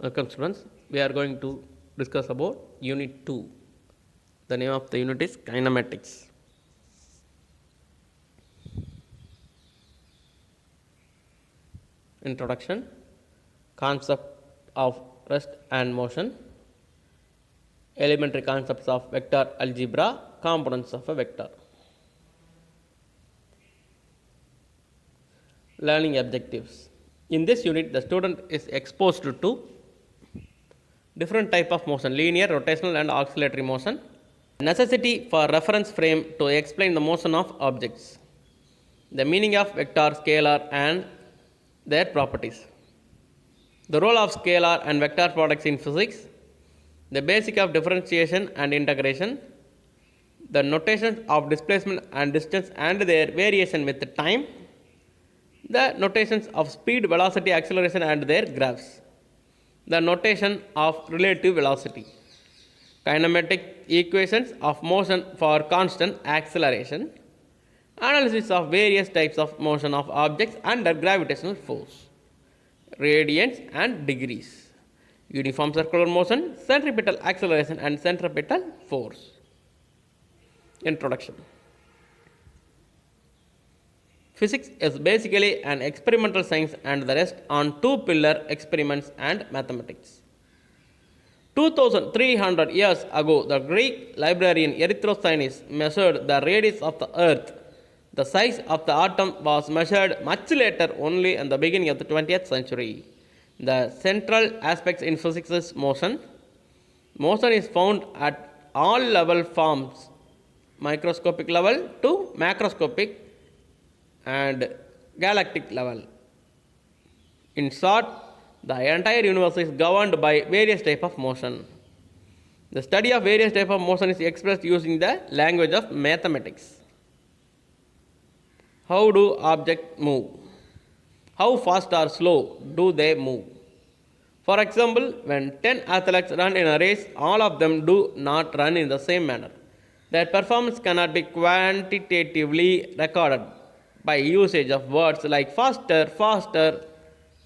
Welcome students, we are going to discuss about unit 2. The name of the unit is kinematics. Introduction, concept of rest and motion, elementary concepts of vector algebra, components of a vector. Learning objectives. In this unit, the student is exposed to different type of motion: linear, rotational and oscillatory motion. Necessity for reference frame to explain the motion of objects. The meaning of vector, scalar and their properties. The role of scalar and vector products in physics. The basic of differentiation and integration. The notations of displacement and distance and their variation with time. The notations of speed, velocity, acceleration and their graphs. The notation of relative velocity. Kinematic equations of motion for constant acceleration. Analysis of various types of motion of objects under gravitational force. Radians and degrees. Uniform circular motion, centripetal acceleration and centripetal force. Introduction. Physics is basically an experimental science and the rest on two-pillar experiments and mathematics. 2300 years ago, the Greek librarian Erythrosthenes measured the radius of the earth. The size of the atom was measured much later, only in the beginning of the 20th century. The central aspects in physics is motion. Motion is found at all level forms, microscopic level to macroscopic and galactic level. In short, the entire universe is governed by various types of motion. The study of various types of motion is expressed using the language of mathematics. How do objects move? How fast or slow do they move? For example, when 10 athletes run in a race, all of them do not run in the same manner. Their performance cannot be quantitatively recorded by usage of words like faster, faster,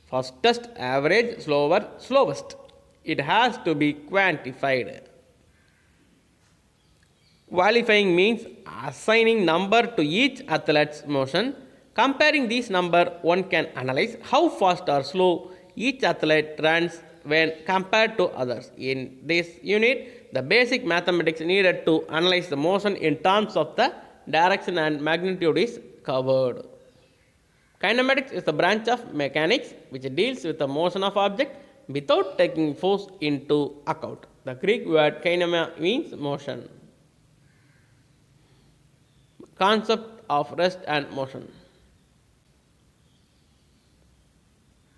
fastest, average, slower, slowest. It has to be quantified. Qualifying means assigning number to each athlete's motion. Comparing these number, one can analyze how fast or slow each athlete runs when compared to others. In this unit, the basic mathematics needed to analyze the motion in terms of the direction and magnitude is covered. Kinematics is the branch of mechanics which deals with the motion of object without taking force into account. The Greek word kinema means motion. Concept of rest and motion.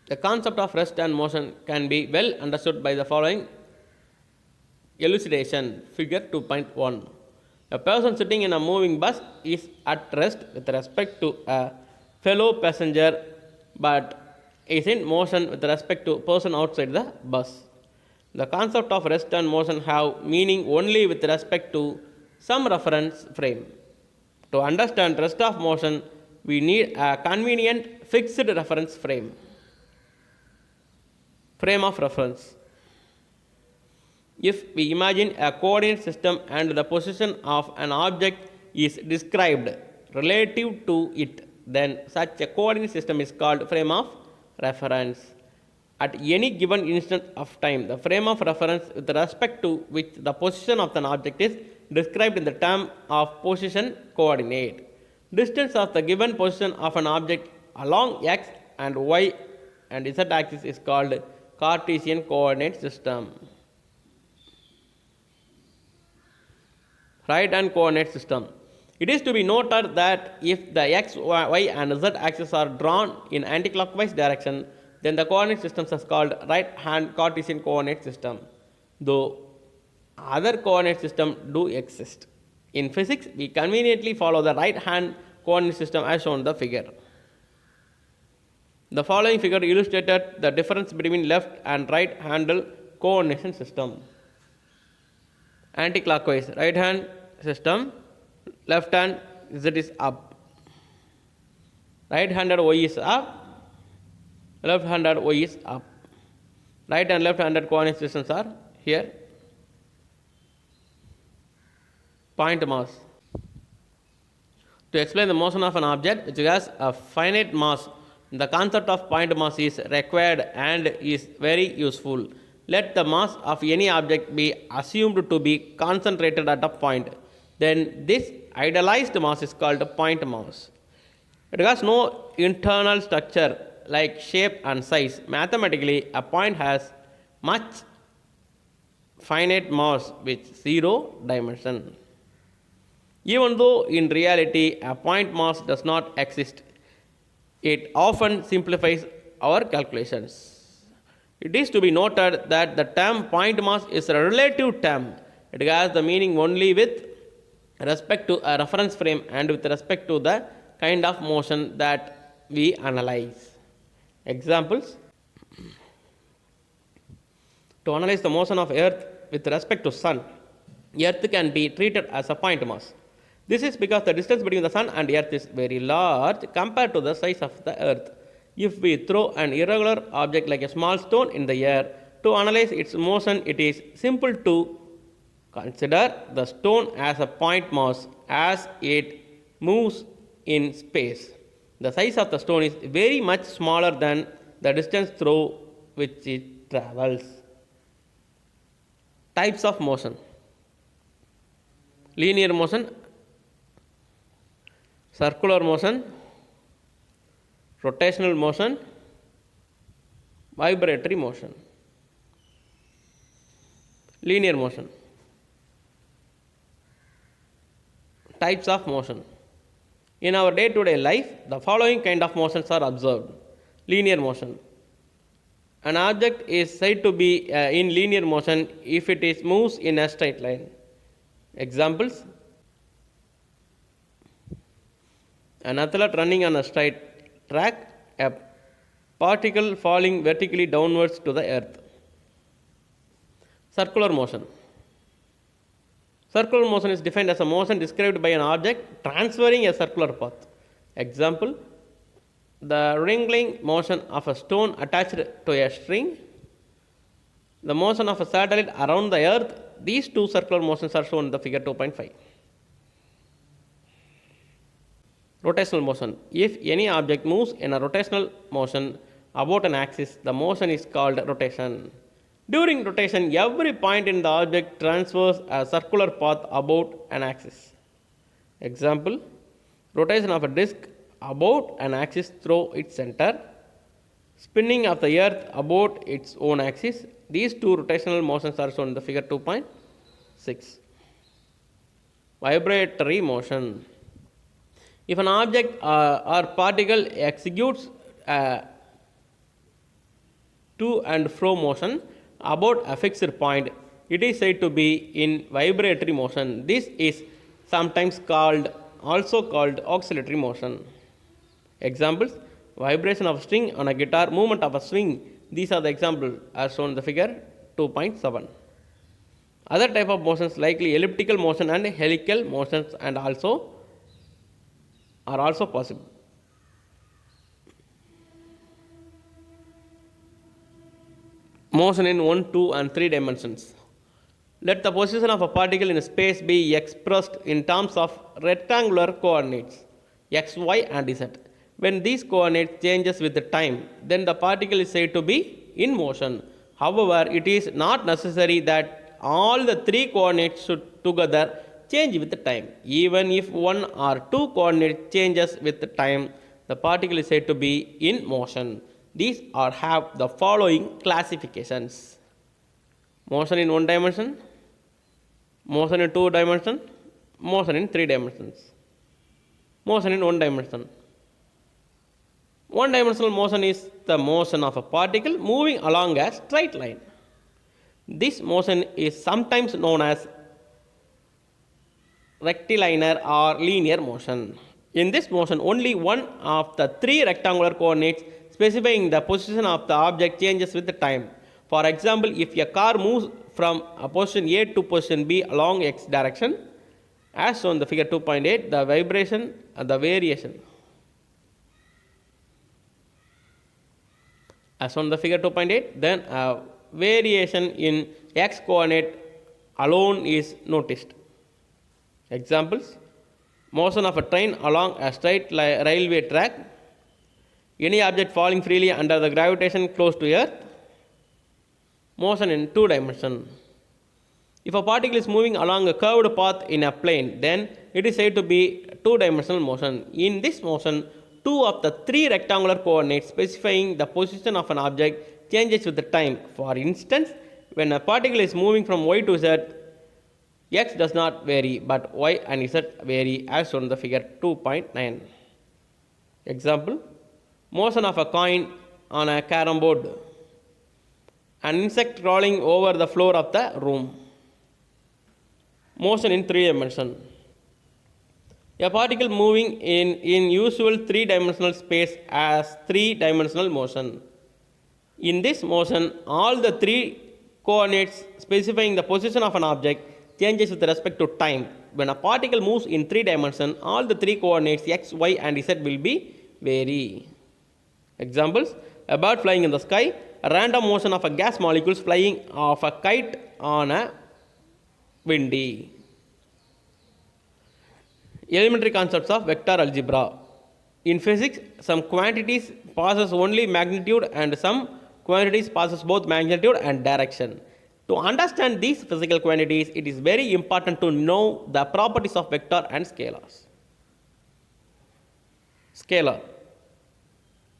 The concept of rest and motion can be well understood by the following elucidation. Figure 2.1. A person sitting in a moving bus is at rest with respect to a fellow passenger but is in motion with respect to a person outside the bus. The concept of rest and motion have meaning only with respect to some reference frame. To understand rest of motion, we need a convenient fixed reference frame. Frame of reference. If we imagine a coordinate system and the position of an object is described relative to it, then such a coordinate system is called frame of reference. At any given instant of time, the frame of reference with respect to which the position of an object is described in the term of position coordinate. Distance of the given position of an object along x and y and z axis is called Cartesian coordinate system. Right hand coordinate system. It is to be noted that if the x, y and z axes are drawn in anticlockwise direction, then the coordinate system is called right hand Cartesian coordinate system, though other coordinate systems do exist. In physics, we conveniently follow the right hand coordinate system as shown in the figure. The following figure illustrated the difference between left and right handle coordination system. Anticlockwise, right hand system, left hand z is up, right handed y is up, left handed y is up. Right and left handed coordinate systems are here. Point mass. To explain the motion of an object which has a finite mass, the concept of point mass is required and is very useful. Let the mass of any object be assumed to be concentrated at a point. Then this idealized mass is called point mass. It has no internal structure like shape and size. Mathematically, a point has much finite mass with zero dimension. Even though in reality a point mass does not exist, it often simplifies our calculations. It is to be noted that the term point mass is a relative term. It has the meaning only with respect to a reference frame and with respect to the kind of motion that we analyze. Examples: to analyze the motion of earth with respect to sun, earth can be treated as a point mass. This is because the distance between the sun and earth is very large compared to the size of the earth. If we throw an irregular object like a small stone in the air, to analyze its motion, it is simple to consider the stone as a point mass as it moves in space. The size of the stone is very much smaller than the distance through which it travels. Types of motion: linear motion, circular motion, rotational motion, vibratory motion. Linear motion. Types of motion. In our day-to-day life, the following kind of motions are observed. Linear motion. An object is said to be in linear motion if it is moves in a straight line. Examples: an athlete running on a straight track, a particle falling vertically downwards to the earth. Circular motion. Circular motion is defined as a motion described by an object transferring a circular path. Example: the wriggling motion of a stone attached to a string, the motion of a satellite around the earth. These two circular motions are shown in the figure 2.5. Rotational motion. If any object moves in a rotational motion about an axis, the motion is called rotation. During rotation, every point in the object transfers a circular path about an axis. Example: rotation of a disk about an axis through its center, spinning of the earth about its own axis. These two rotational motions are shown in the figure 2.6. Vibratory motion. If an object or particle executes to and fro motion about a fixed point, it is said to be in vibratory motion. This is sometimes also called oscillatory motion. Examples: vibration of a string on a guitar, movement of a swing. These are the examples as shown in the figure 2.7. Other type of motions like elliptical motion and helical motions are also possible. Motion in 1, 2 and 3 dimensions. Let the position of a particle in space be expressed in terms of rectangular coordinates x, y and z. When these coordinates changes with the time, then the particle is said to be in motion. However, it is not necessary that all the three coordinates should together change with the time. Even if one or two coordinates changes with the time, the particle is said to be in motion. These have the following classifications: motion in 1 dimension, motion in 2 dimension, motion in 3 dimensions. Motion in 1 dimension. One-dimensional motion is the motion of a particle moving along a straight line. This motion is sometimes known as rectilinear or linear motion. In this motion, only one of the three rectangular coordinates specifying the position of the object changes with the time. For example, if a car moves from a position A to position B along x direction, as shown in the figure 2.8, the vibration and the variation. As shown in the figure 2.8, then variation in x coordinate alone is noticed. Examples: motion of a train along a straight railway track, any object falling freely under the gravitation close to earth, motion in two dimension. If a particle is moving along a curved path in a plane, then it is said to be two-dimensional motion. In this motion, two of the three rectangular coordinates specifying the position of an object changes with the time. For instance, when a particle is moving from y to z, x does not vary, but y and z vary as shown in the figure 2.9. Example: motion of a coin on a carom board, an insect crawling over the floor of the room. Motion in three dimension. A particle moving in usual three-dimensional space as three-dimensional motion. In this motion, all the three coordinates specifying the position of an object changes with respect to time. When a particle moves in three dimensions, all the three coordinates x, y and z will be vary. Examples: a bird flying in the sky, a random motion of a gas molecules flying of a kite on a windy. Elementary concepts of vector algebra. In physics, some quantities possess only magnitude and some quantities possess both magnitude and direction. To understand these physical quantities, it is very important to know the properties of vector and scalars. Scalar.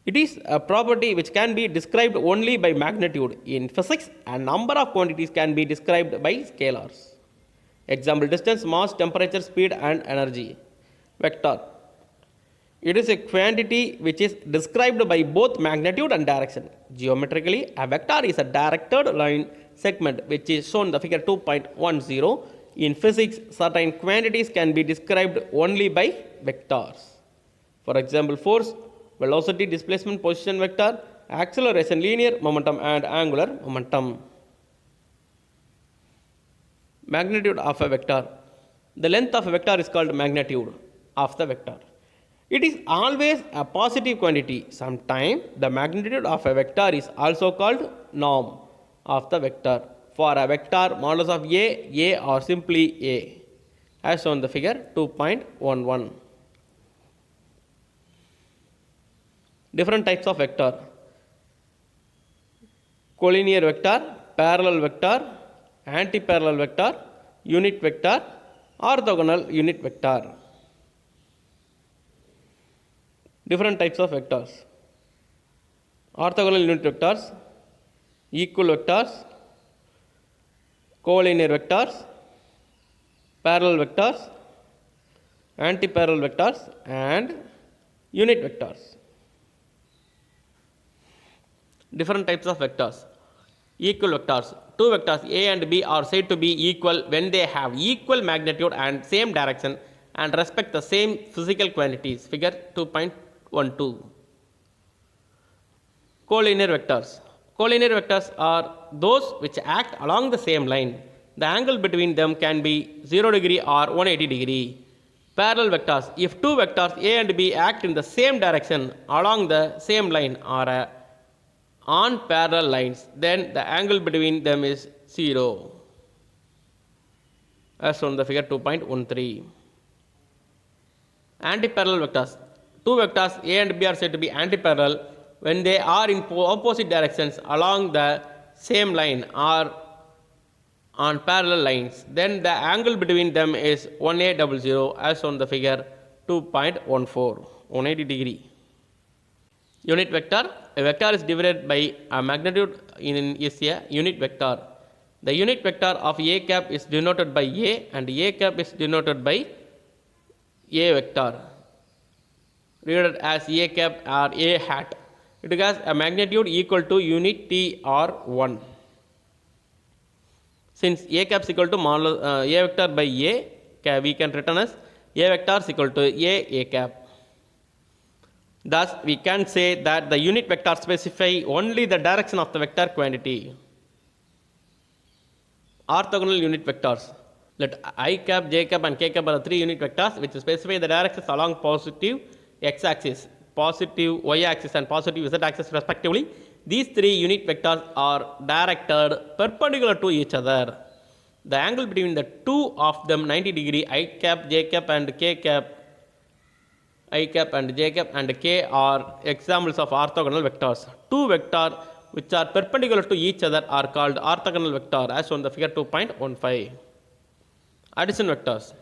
It is a property which can be described only by magnitude. In physics, a number of quantities can be described by scalars. Example: distance, mass, temperature, speed and energy. Vector. It is a quantity which is described by both magnitude and direction. Geometrically, a vector is a directed line segment which is shown in the figure 2.10. In physics, certain quantities can be described only by vectors. For example, force, velocity, displacement, position vector, acceleration, linear momentum and angular momentum. Magnitude of a vector. The length of a vector is called magnitude of the vector. It is always a positive quantity. Sometimes the magnitude of a vector is also called norm of the vector. For a vector, modulus of A or simply A, as shown in the figure 2.11. Different types of vector. Collinear vector, parallel vector, antiparallel vector, unit vector, orthogonal unit vector. Different types of vectors. Orthogonal unit vectors, equal vectors, collinear vectors, parallel vectors, antiparallel vectors and unit vectors. Different types of vectors. Equal vectors. Two vectors A and B are said to be equal when they have equal magnitude and same direction and respect the same physical quantities. Figure 2.12. Collinear vectors. Collinear vectors are those which act along the same line. The angle between them can be 0 degree or 180 degree. Parallel vectors. If two vectors A and B act in the same direction along the same line or on parallel lines, then the angle between them is 0, as shown in the figure 2.13. Antiparallel vectors. Two vectors A and B are said to be antiparallel when they are in opposite directions along the same line or on parallel lines. Then the angle between them is 1800, as shown in the figure 2.14, 180 degree. Unit vector. A vector is divided by a magnitude is a unit vector. The unit vector of A cap is denoted by A and A cap is denoted by A vector, read as A cap or A hat. It has a magnitude equal to unit T or 1. Since A cap is equal to A vector by A, we can written as A vector is equal to A cap. Thus, we can say that the unit vector specify only the direction of the vector quantity. Orthogonal unit vectors. Let I cap, j cap and k cap are the three unit vectors which specify the directions along positive x axis, positive y axis and positive z axis respectively. These three unit vectors are directed perpendicular to each other. The angle between the two of them 90 degree. I cap, j cap and k cap, I cap and j cap and k are examples of orthogonal vectors. Two vectors which are perpendicular to each other are called orthogonal vector as shown in the figure 2.15. Addition vectors.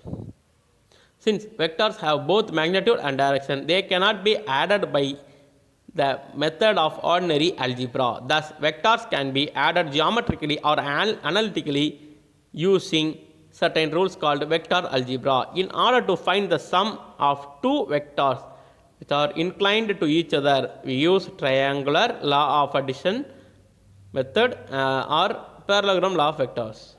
Since vectors have both magnitude and direction, they cannot be added by the method of ordinary algebra. Thus, vectors can be added geometrically or analytically using certain rules called vector algebra. In order to find the sum of two vectors which are inclined to each other, we use triangular law of addition method or parallelogram law of vectors.